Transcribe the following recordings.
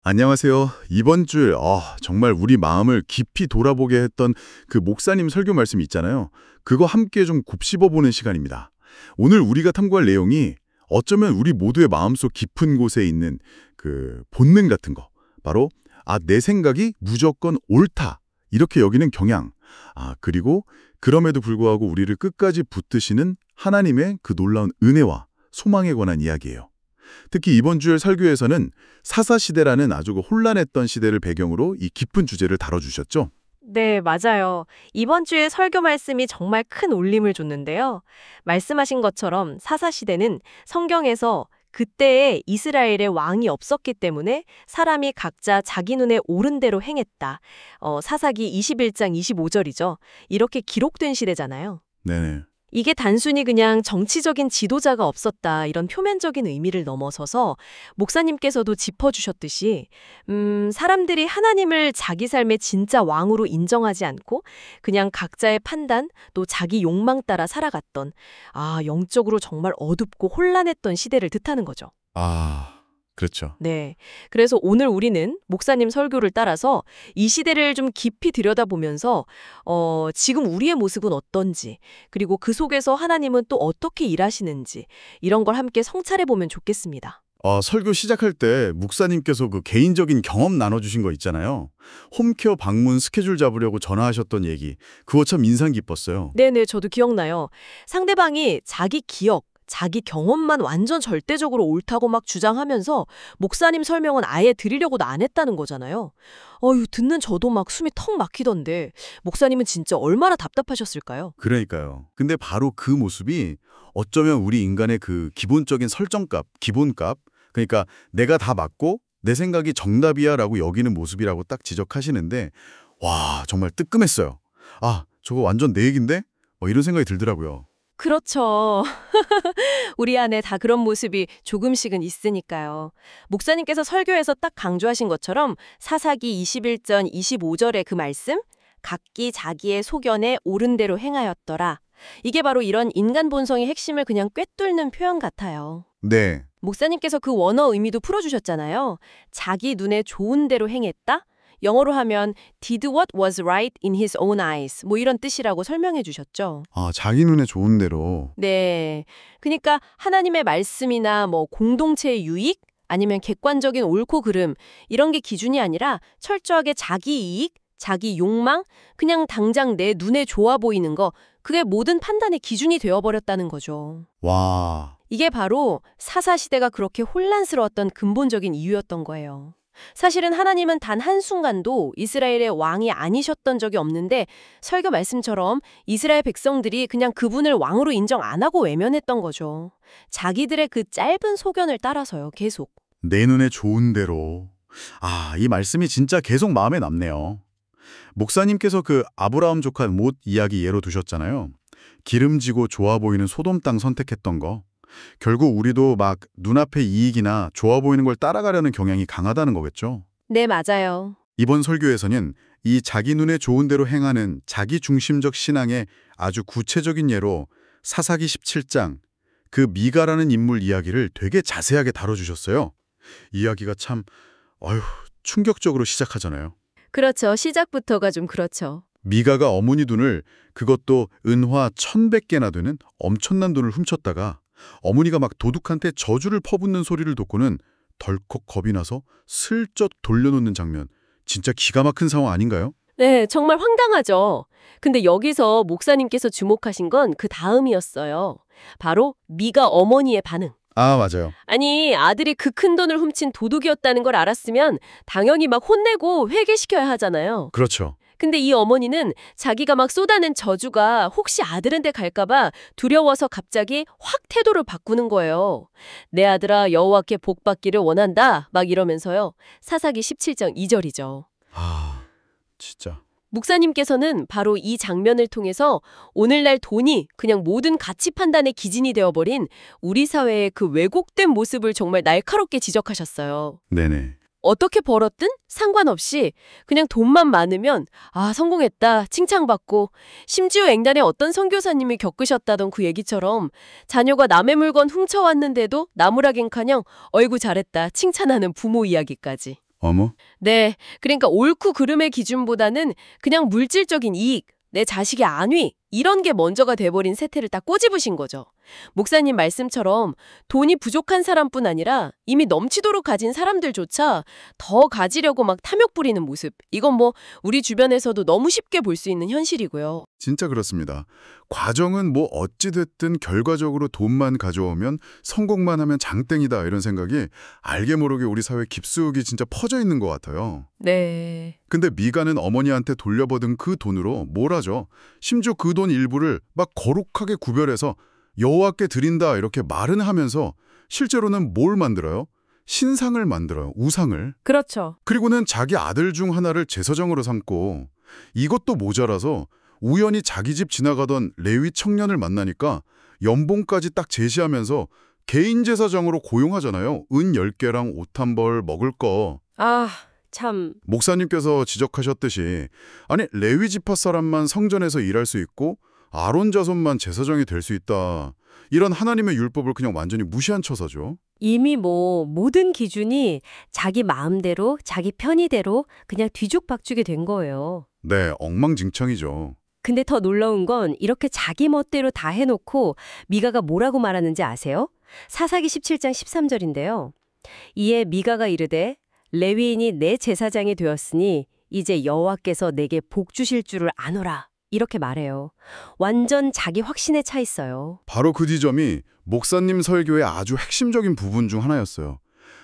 안녕하세요. 이번 주에 정말 우리 마음을 깊이 돌아보게 했던 그 목사님 설교 말씀 있잖아요. 그거 함께 좀 곱씹어보는 시간입니다. 오늘 우리가 탐구할 내용이 어쩌면 우리 모두의 마음속 깊은 곳에 있는 그 본능 같은 거. 바로 내 생각이 무조건 옳다. 이렇게 여기는 경향. 그리고 그럼에도 불구하고 우리를 끝까지 붙드시는 하나님의 그 놀라운 은혜와 소망에 관한 이야기예요. 특히 이번 주의 설교에서는 사사시대라는 아주 혼란했던 시대를 배경으로 이 깊은 주제를 다뤄주셨죠? 네, 맞아요. 이번 주에 설교 말씀이 정말 큰 울림을 줬는데요. 말씀하신 것처럼 사사시대는 성경에서 그때에 이스라엘의 왕이 없었기 때문에 사람이 각자 자기 눈에 옳은 대로 행했다. 사사기 21장 25절이죠. 이렇게 기록된 시대잖아요. 네네. 이게 단순히 그냥 정치적인 지도자가 없었다 이런 표면적인 의미를 넘어서서 목사님께서도 짚어주셨듯이 사람들이 하나님을 자기 삶의 진짜 왕으로 인정하지 않고 그냥 각자의 판단 또 자기 욕망 따라 살아갔던 영적으로 정말 어둡고 혼란했던 시대를 뜻하는 거죠. 그렇죠. 네. 그래서 오늘 우리는 목사님 설교를 따라서 이 시대를 좀 깊이 들여다보면서 지금 우리의 모습은 어떤지, 그리고 그 속에서 하나님은 또 어떻게 일하시는지 이런 걸 함께 성찰해 보면 좋겠습니다. 설교 시작할 때 목사님께서 그 개인적인 경험 나눠주신 거 있잖아요. 홈케어 방문 스케줄 잡으려고 전화하셨던 얘기. 그거 참 인상 깊었어요. 네네, 저도 기억나요. 상대방이 자기 기억, 자기 경험만 완전 절대적으로 옳다고 막 주장하면서 목사님 설명은 아예 들으려고도 안 했다는 거잖아요. 듣는 저도 막 숨이 턱 막히던데 목사님은 진짜 얼마나 답답하셨을까요? 그러니까요. 근데 바로 그 모습이 어쩌면 우리 인간의 그 기본적인 설정값, 기본값, 그러니까 내가 다 맞고 내 생각이 정답이야 라고 여기는 모습이라고 딱 지적하시는데 와, 정말 뜨끔했어요. 저거 완전 내 얘긴데? 이런 생각이 들더라고요. 그렇죠. 우리 안에 다 그런 모습이 조금씩은 있으니까요. 목사님께서 설교에서 딱 강조하신 것처럼 사사기 21전 25절의 그 말씀, 각기 자기의 소견에 옳은 대로 행하였더라. 이게 바로 이런 인간 본성의 핵심을 그냥 꿰뚫는 표현 같아요. 네. 목사님께서 그 원어 의미도 풀어주셨잖아요. 자기 눈에 좋은 대로 행했다? 영어로 하면 did what was right in his own eyes 뭐 이런 뜻이라고 설명해 주셨죠. 자기 눈에 좋은 대로. 네. 그러니까 하나님의 말씀이나 뭐 공동체의 유익 아니면 객관적인 옳고 그름 이런 게 기준이 아니라 철저하게 자기 이익, 자기 욕망, 그냥 당장 내 눈에 좋아 보이는 거 그게 모든 판단의 기준이 되어버렸다는 거죠. 와. 이게 바로 사사시대가 그렇게 혼란스러웠던 근본적인 이유였던 거예요. 사실은 하나님은 단 한순간도 이스라엘의 왕이 아니셨던 적이 없는데 설교 말씀처럼 이스라엘 백성들이 그냥 그분을 왕으로 인정 안 하고 외면했던 거죠. 자기들의 그 짧은 소견을 따라서요, 계속. 내 눈에 좋은 대로. 이 말씀이 진짜 계속 마음에 남네요. 목사님께서 그 아브라함 조카 못 이야기 예로 두셨잖아요. 기름지고 좋아 보이는 소돔 땅 선택했던 거. 결국 우리도 막 눈앞의 이익이나 좋아 보이는 걸 따라가려는 경향이 강하다는 거겠죠. 네, 맞아요. 이번 설교에서는 이 자기 눈에 좋은 대로 행하는 자기 중심적 신앙의 아주 구체적인 예로 사사기 17장 그 미가라는 인물 이야기를 되게 자세하게 다뤄주셨어요. 이야기가 참 충격적으로 시작하잖아요. 그렇죠. 시작부터가 좀 그렇죠. 미가가 어머니 돈을 그것도 은화 1,100개나 되는 엄청난 돈을 훔쳤다가 어머니가 막 도둑한테 저주를 퍼붓는 소리를 듣고는 덜컥 겁이 나서 슬쩍 돌려놓는 장면. 진짜 기가 막힌 상황 아닌가요? 네, 정말 황당하죠. 근데 여기서 목사님께서 주목하신 건 그 다음이었어요. 바로 미가 어머니의 반응. 맞아요. 아니, 아들이 그 큰 돈을 훔친 도둑이었다는 걸 알았으면 당연히 막 혼내고 회개시켜야 하잖아요. 그렇죠. 근데 이 어머니는 자기가 막 쏟아낸 저주가 혹시 아들한테 갈까봐 두려워서 갑자기 확 태도를 바꾸는 거예요. 내 아들아 여호와께 복 받기를 원한다 막 이러면서요. 사사기 17장 2절이죠. 진짜. 목사님께서는 바로 이 장면을 통해서 오늘날 돈이 그냥 모든 가치 판단의 기준이 되어버린 우리 사회의 그 왜곡된 모습을 정말 날카롭게 지적하셨어요. 네네. 어떻게 벌었든 상관없이 그냥 돈만 많으면 성공했다 칭찬받고 심지어 앵단에 어떤 선교사님이 겪으셨다던 그 얘기처럼 자녀가 남의 물건 훔쳐왔는데도 나무라긴커녕 어이구 잘했다 칭찬하는 부모 이야기까지. 어머? 네, 그러니까 옳고 그름의 기준보다는 그냥 물질적인 이익, 내 자식의 안위, 이런 게 먼저가 돼버린 세태를 딱 꼬집으신 거죠. 목사님 말씀처럼 돈이 부족한 사람뿐 아니라 이미 넘치도록 가진 사람들조차 더 가지려고 막 탐욕 부리는 모습. 이건 뭐 우리 주변에서도 너무 쉽게 볼 수 있는 현실이고요. 진짜 그렇습니다. 과정은 뭐 어찌됐든 결과적으로 돈만 가져오면 성공만 하면 장땡이다 이런 생각이 알게 모르게 우리 사회에 깊숙이 진짜 퍼져 있는 것 같아요. 네. 근데 미가는 어머니한테 돌려받은 그 돈으로 뭘 하죠? 심지어 그 돈 일부를 막 거룩하게 구별해서 여호와께 드린다 이렇게 말은 하면서 실제로는 뭘 만들어요? 신상을 만들어요. 우상을. 그렇죠. 그리고는 자기 아들 중 하나를 제사장으로 삼고 이것도 모자라서 우연히 자기 집 지나가던 레위 청년을 만나니까 연봉까지 딱 제시하면서 개인 제사장으로 고용하잖아요. 은 10개랑 옷 한 벌 먹을 거. 아, 참. 목사님께서 지적하셨듯이 아니 레위 지파 사람만 성전에서 일할 수 있고 아론 자손만 제사장이 될 수 있다. 이런 하나님의 율법을 그냥 완전히 무시한 처사죠. 이미 뭐 모든 기준이 자기 마음대로 자기 편의대로 그냥 뒤죽박죽이 된 거예요. 네, 엉망진창이죠. 근데 더 놀라운 건 이렇게 자기 멋대로 다 해놓고 미가가 뭐라고 말하는지 아세요? 사사기 17장 13절인데요. 이에 미가가 이르되 레위인이 내 제사장이 되었으니 이제 여호와께서 내게 복 주실 줄을 아노라. 이렇게 말해요. 완전 자기 확신에 차 있어요. 바로 그 지점이 목사님 설교의 아주 핵심적인 부분 중 하나였어요.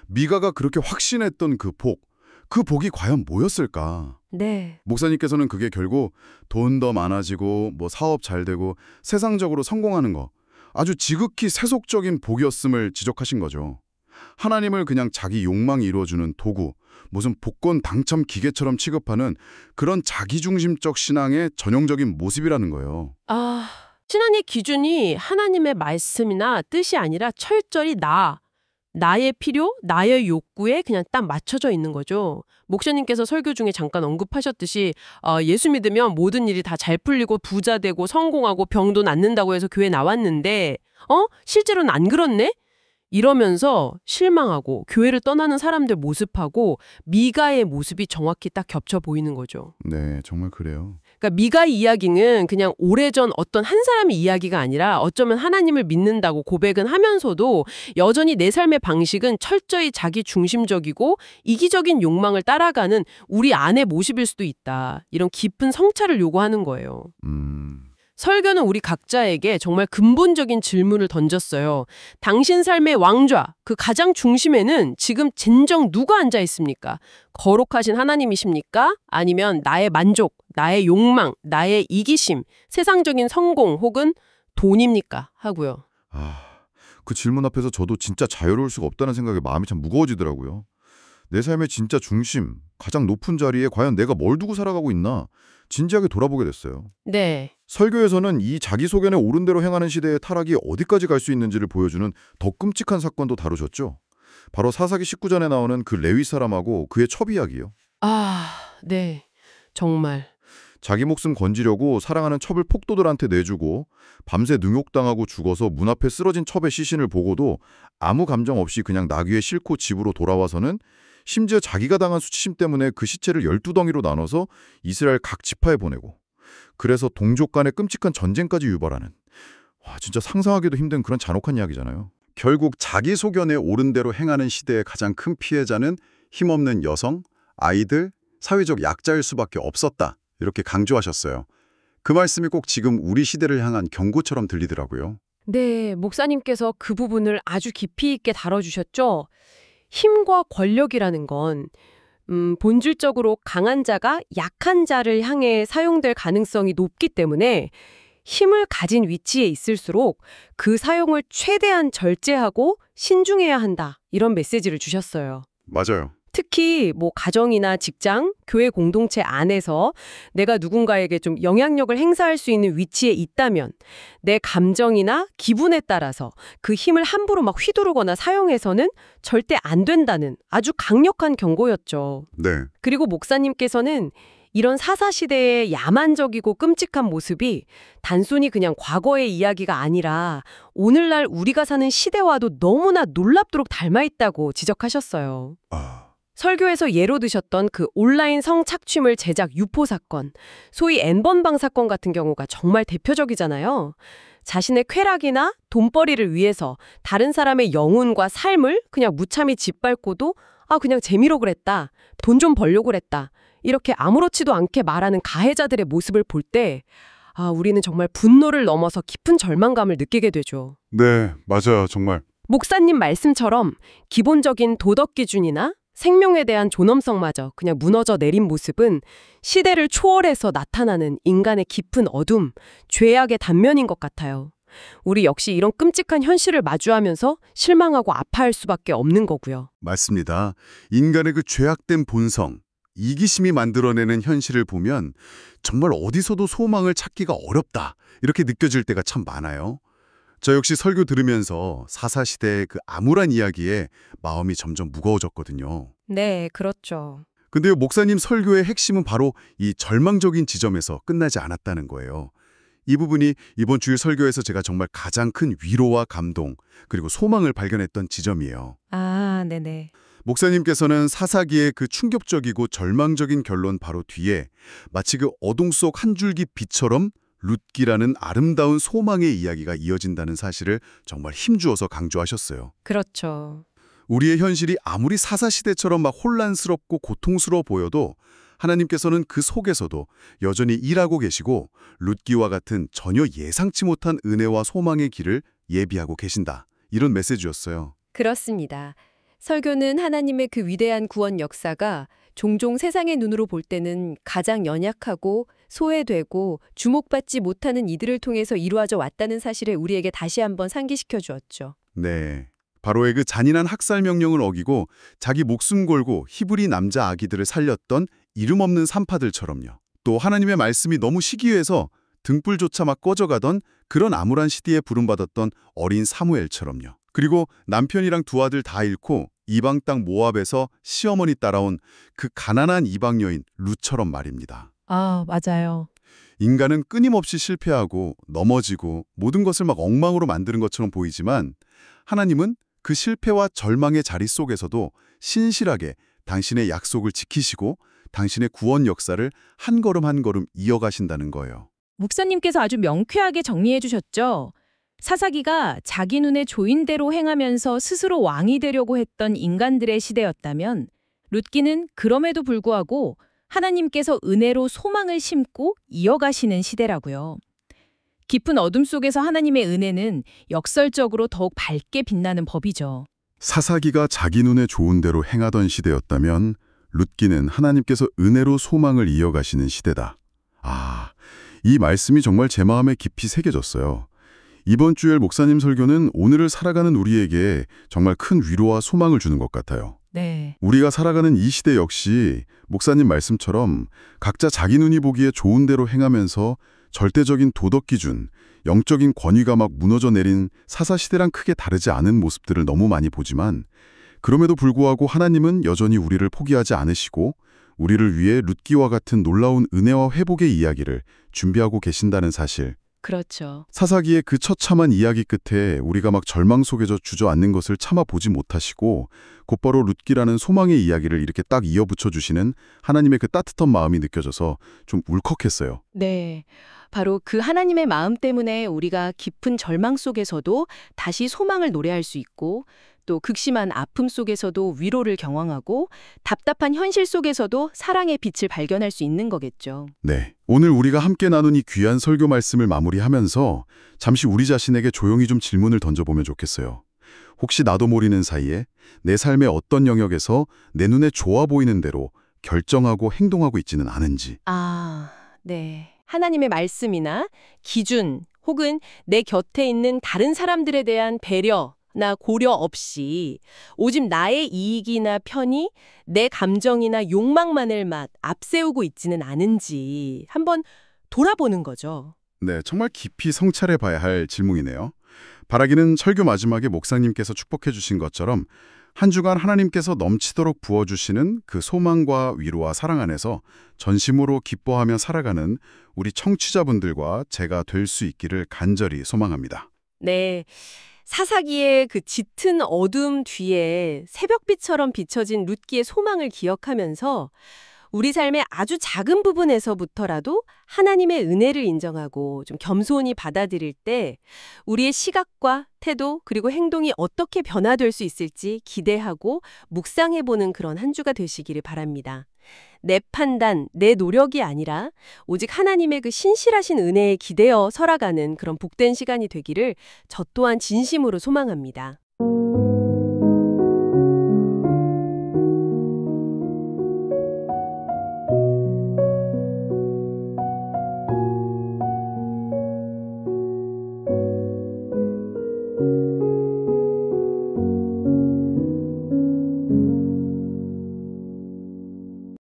미가가 그렇게 확신했던 그 복이 과연 뭐였을까? 네. 목사님께서는 그게 결국 돈 더 많아지고 뭐 사업 잘 되고 세상적으로 성공하는 거 아주 지극히 세속적인 복이었음을 지적하신 거죠. 하나님을 그냥 자기 욕망이 이루어주는 도구, 무슨 복권 당첨 기계처럼 취급하는 그런 자기중심적 신앙의 전형적인 모습이라는 거예요. 아, 신앙의 기준이 하나님의 말씀이나 뜻이 아니라 철저히 나의 필요, 나의 욕구에 그냥 딱 맞춰져 있는 거죠. 목사님께서 설교 중에 잠깐 언급하셨듯이 예수 믿으면 모든 일이 다 잘 풀리고 부자 되고 성공하고 병도 낫는다고 해서 교회 나왔는데 실제로는 안 그렇네? 이러면서 실망하고 교회를 떠나는 사람들 모습하고 미가의 모습이 정확히 딱 겹쳐 보이는 거죠. 네, 정말 그래요. 그러니까 미가의 이야기는 그냥 오래전 어떤 한 사람의 이야기가 아니라 어쩌면 하나님을 믿는다고 고백은 하면서도 여전히 내 삶의 방식은 철저히 자기 중심적이고 이기적인 욕망을 따라가는 우리 안의 모습일 수도 있다. 이런 깊은 성찰을 요구하는 거예요. 설교는 우리 각자에게 정말 근본적인 질문을 던졌어요. 당신 삶의 왕좌, 그 가장 중심에는 지금 진정 누가 앉아 있습니까? 거룩하신 하나님이십니까? 아니면 나의 만족, 나의 욕망, 나의 이기심, 세상적인 성공 혹은 돈입니까? 하고요. 그 질문 앞에서 저도 진짜 자유로울 수가 없다는 생각에 마음이 참 무거워지더라고요. 내 삶의 진짜 중심, 가장 높은 자리에 과연 내가 뭘 두고 살아가고 있나 진지하게 돌아보게 됐어요. 네. 설교에서는 이 자기소견에 옳은 대로 행하는 시대의 타락이 어디까지 갈 수 있는지를 보여주는 더 끔찍한 사건도 다루셨죠. 바로 사사기 19장에 나오는 그 레위 사람하고 그의 첩 이야기요. 네. 정말. 자기 목숨 건지려고 사랑하는 첩을 폭도들한테 내주고 밤새 능욕당하고 죽어서 문 앞에 쓰러진 첩의 시신을 보고도 아무 감정 없이 그냥 나귀에 싣고 집으로 돌아와서는 심지어 자기가 당한 수치심 때문에 그 시체를 12덩이로 나눠서 이스라엘 각 지파에 보내고 그래서 동족 간의 끔찍한 전쟁까지 유발하는 진짜 상상하기도 힘든 그런 잔혹한 이야기잖아요. 결국 자기 소견에 옳은 대로 행하는 시대의 가장 큰 피해자는 힘없는 여성, 아이들, 사회적 약자일 수밖에 없었다. 이렇게 강조하셨어요. 그 말씀이 꼭 지금 우리 시대를 향한 경고처럼 들리더라고요. 네, 목사님께서 그 부분을 아주 깊이 있게 다뤄주셨죠. 힘과 권력이라는 건 본질적으로 강한 자가 약한 자를 향해 사용될 가능성이 높기 때문에 힘을 가진 위치에 있을수록 그 사용을 최대한 절제하고 신중해야 한다. 이런 메시지를 주셨어요. 맞아요. 특히 뭐 가정이나 직장, 교회 공동체 안에서 내가 누군가에게 좀 영향력을 행사할 수 있는 위치에 있다면 내 감정이나 기분에 따라서 그 힘을 함부로 막 휘두르거나 사용해서는 절대 안 된다는 아주 강력한 경고였죠. 네. 그리고 목사님께서는 이런 사사시대의 야만적이고 끔찍한 모습이 단순히 그냥 과거의 이야기가 아니라 오늘날 우리가 사는 시대와도 너무나 놀랍도록 닮아있다고 지적하셨어요. 설교에서 예로 드셨던 그 온라인 성착취물 제작 유포 사건, 소위 N번방 사건 같은 경우가 정말 대표적이잖아요. 자신의 쾌락이나 돈벌이를 위해서 다른 사람의 영혼과 삶을 그냥 무참히 짓밟고도 그냥 재미로 그랬다, 돈 좀 벌려고 그랬다, 이렇게 아무렇지도 않게 말하는 가해자들의 모습을 볼 때 우리는 정말 분노를 넘어서 깊은 절망감을 느끼게 되죠. 네, 맞아요. 정말. 목사님 말씀처럼 기본적인 도덕 기준이나 생명에 대한 존엄성마저 그냥 무너져 내린 모습은 시대를 초월해서 나타나는 인간의 깊은 어둠, 죄악의 단면인 것 같아요. 우리 역시 이런 끔찍한 현실을 마주하면서 실망하고 아파할 수밖에 없는 거고요. 맞습니다. 인간의 그 죄악된 본성, 이기심이 만들어내는 현실을 보면 정말 어디서도 소망을 찾기가 어렵다, 이렇게 느껴질 때가 참 많아요. 저 역시 설교 들으면서 사사시대의 그 암울한 이야기에 마음이 점점 무거워졌거든요. 네, 그렇죠. 근데요, 목사님 설교의 핵심은 바로 이 절망적인 지점에서 끝나지 않았다는 거예요. 이 부분이 이번 주일 설교에서 제가 정말 가장 큰 위로와 감동, 그리고 소망을 발견했던 지점이에요. 네네. 목사님께서는 사사기의 그 충격적이고 절망적인 결론 바로 뒤에 마치 그 어둠 속 한 줄기 빛처럼 룻기라는 아름다운 소망의 이야기가 이어진다는 사실을 정말 힘주어서 강조하셨어요. 그렇죠. 우리의 현실이 아무리 사사시대처럼 막 혼란스럽고 고통스러워 보여도 하나님께서는 그 속에서도 여전히 일하고 계시고 룻기와 같은 전혀 예상치 못한 은혜와 소망의 길을 예비하고 계신다. 이런 메시지였어요. 그렇습니다. 설교는 하나님의 그 위대한 구원 역사가 종종 세상의 눈으로 볼 때는 가장 연약하고 소외되고 주목받지 못하는 이들을 통해서 이루어져 왔다는 사실을 우리에게 다시 한번 상기시켜 주었죠. 네. 바로의 그 잔인한 학살 명령을 어기고 자기 목숨 걸고 히브리 남자 아기들을 살렸던 이름 없는 산파들처럼요. 또 하나님의 말씀이 너무 시기해서 등불조차 막 꺼져가던 그런 암울한 시대에 부름받았던 어린 사무엘처럼요. 그리고 남편이랑 두 아들 다 잃고 이방 땅 모압에서 시어머니 따라온 그 가난한 이방 여인 룻처럼 말입니다. 맞아요. 인간은 끊임없이 실패하고 넘어지고 모든 것을 막 엉망으로 만드는 것처럼 보이지만 하나님은 그 실패와 절망의 자리 속에서도 신실하게 당신의 약속을 지키시고 당신의 구원 역사를 한 걸음 한 걸음 이어가신다는 거예요. 목사님께서 아주 명쾌하게 정리해 주셨죠. 사사기가 자기 눈에 조인 대로 행하면서 스스로 왕이 되려고 했던 인간들의 시대였다면 룻기는 그럼에도 불구하고 하나님께서 은혜로 소망을 심고 이어가시는 시대라고요. 깊은 어둠 속에서 하나님의 은혜는 역설적으로 더욱 밝게 빛나는 법이죠. 사사기가 자기 눈에 좋은 대로 행하던 시대였다면 룻기는 하나님께서 은혜로 소망을 이어가시는 시대다. 이 말씀이 정말 제 마음에 깊이 새겨졌어요. 이번 주일 목사님 설교는 오늘을 살아가는 우리에게 정말 큰 위로와 소망을 주는 것 같아요. 네. 우리가 살아가는 이 시대 역시 목사님 말씀처럼 각자 자기 눈이 보기에 좋은 대로 행하면서 절대적인 도덕 기준, 영적인 권위가 막 무너져 내린 사사시대랑 크게 다르지 않은 모습들을 너무 많이 보지만 그럼에도 불구하고 하나님은 여전히 우리를 포기하지 않으시고 우리를 위해 룻기와 같은 놀라운 은혜와 회복의 이야기를 준비하고 계신다는 사실. 그렇죠. 사사기의 그 처참한 이야기 끝에 우리가 막 절망 속에서 주저앉는 것을 참아보지 못하시고 곧바로 룻기라는 소망의 이야기를 이렇게 딱 이어붙여 주시는 하나님의 그 따뜻한 마음이 느껴져서 좀 울컥했어요. 네. 바로 그 하나님의 마음 때문에 우리가 깊은 절망 속에서도 다시 소망을 노래할 수 있고 또 극심한 아픔 속에서도 위로를 경험하고 답답한 현실 속에서도 사랑의 빛을 발견할 수 있는 거겠죠. 네. 오늘 우리가 함께 나눈 이 귀한 설교 말씀을 마무리하면서 잠시 우리 자신에게 조용히 좀 질문을 던져보면 좋겠어요. 혹시 나도 모르는 사이에 내 삶의 어떤 영역에서 내 눈에 좋아 보이는 대로 결정하고 행동하고 있지는 않은지. 네. 하나님의 말씀이나 기준 혹은 내 곁에 있는 다른 사람들에 대한 배려나 고려 없이 오직 나의 이익이나 편의, 내 감정이나 욕망만을 앞세우고 있지는 않은지 한번 돌아보는 거죠. 네, 정말 깊이 성찰해 봐야 할 질문이네요. 바라기는 설교 마지막에 목사님께서 축복해 주신 것처럼 한 주간 하나님께서 넘치도록 부어주시는 그 소망과 위로와 사랑 안에서 전심으로 기뻐하며 살아가는 우리 청취자분들과 제가 될 수 있기를 간절히 소망합니다. 네. 사사기의 그 짙은 어둠 뒤에 새벽빛처럼 비춰진 룻기의 소망을 기억하면서 우리 삶의 아주 작은 부분에서부터라도 하나님의 은혜를 인정하고 좀 겸손히 받아들일 때 우리의 시각과 태도 그리고 행동이 어떻게 변화될 수 있을지 기대하고 묵상해보는 그런 한 주가 되시기를 바랍니다. 내 판단, 내 노력이 아니라 오직 하나님의 그 신실하신 은혜에 기대어 살아가는 그런 복된 시간이 되기를 저 또한 진심으로 소망합니다.